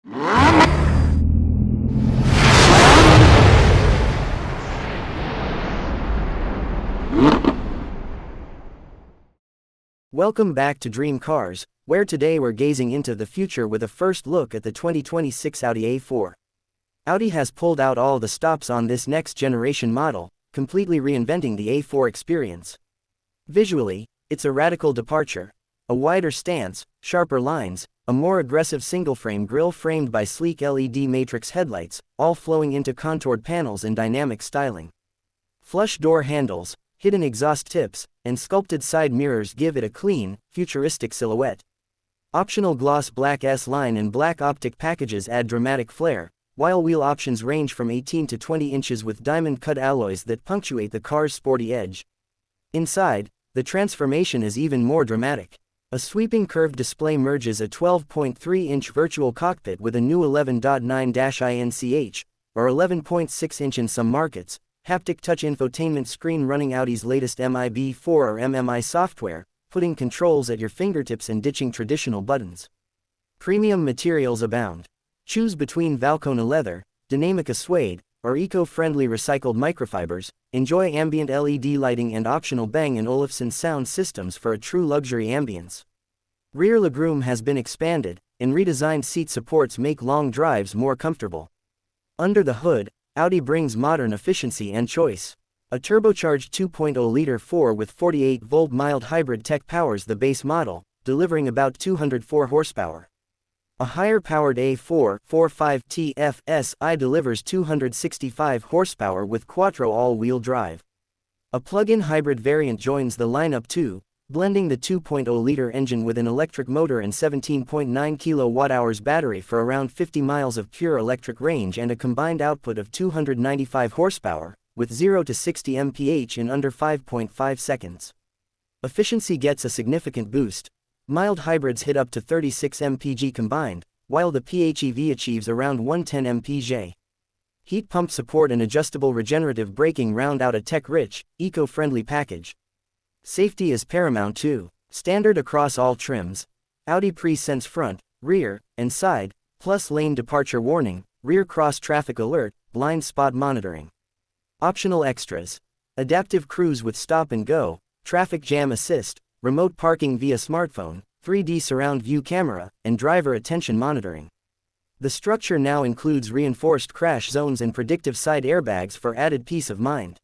Welcome back to Dream Cars, where today we're gazing into the future with a first look at the 2026 Audi A4. Audi has pulled out all the stops on this next-generation model, completely reinventing the A4 experience. Visually, it's a radical departure. A wider stance, sharper lines, a more aggressive single-frame grille framed by sleek LED matrix headlights, all flowing into contoured panels and dynamic styling. Flush door handles, hidden exhaust tips, and sculpted side mirrors give it a clean, futuristic silhouette. Optional gloss black S-line and black optic packages add dramatic flair, while wheel options range from 18 to 20 inches with diamond-cut alloys that punctuate the car's sporty edge. Inside, the transformation is even more dramatic. A sweeping curved display merges a 12.3-inch virtual cockpit with a new 11.9-inch, or 11.6-inch in some markets, haptic touch infotainment screen running Audi's latest MIB4 or MMI software, putting controls at your fingertips and ditching traditional buttons. Premium materials abound. Choose between Valcona leather, Dynamica suede, or eco-friendly recycled microfibers. Enjoy ambient LED lighting and optional Bang & Olufsen sound systems for a true luxury ambience. Rear legroom has been expanded, and redesigned seat supports make long drives more comfortable. Under the hood, Audi brings modern efficiency and choice. A turbocharged 2.0-liter 4 with 48-volt mild hybrid tech powers the base model, delivering about 204 horsepower. A higher-powered A4 45T FSI delivers 265 horsepower with Quattro all-wheel drive. A plug-in hybrid variant joins the lineup too, blending the 2.0-liter engine with an electric motor and 17.9 kWh battery for around 50 miles of pure electric range and a combined output of 295 horsepower, with 0 to 60 mph in under 5.5 seconds. Efficiency gets a significant boost. Mild hybrids hit up to 36 mpg combined, while the PHEV achieves around 110 mpg. Heat pump support and adjustable regenerative braking round out a tech-rich, eco-friendly package. Safety is paramount too. Standard across all trims. Audi Pre-Sense front, rear, and side, plus lane departure warning, rear cross-traffic alert, blind spot monitoring. Optional extras. Adaptive cruise with stop and go, traffic jam assist, remote parking via smartphone, 3D surround view camera, and driver attention monitoring. The structure now includes reinforced crash zones and predictive side airbags for added peace of mind.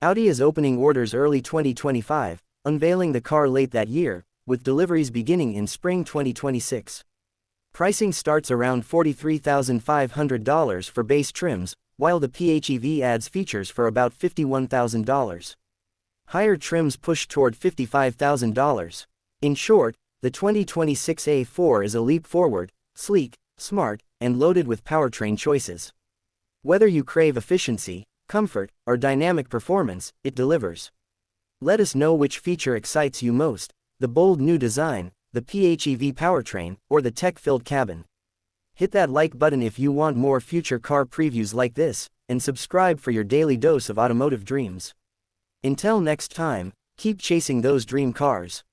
Audi is opening orders early 2025, unveiling the car late that year, with deliveries beginning in spring 2026. Pricing starts around $43,500 for base trims, while the PHEV adds features for about $51,000. Higher trims push toward $55,000. In short, the 2026 A4 is a leap forward, sleek, smart, and loaded with powertrain choices. Whether you crave efficiency, comfort, or dynamic performance, it delivers. Let us know which feature excites you most: the bold new design, the PHEV powertrain, or the tech-filled cabin. Hit that like button if you want more future car previews like this, and subscribe for your daily dose of automotive dreams. Until next time, keep chasing those dream cars.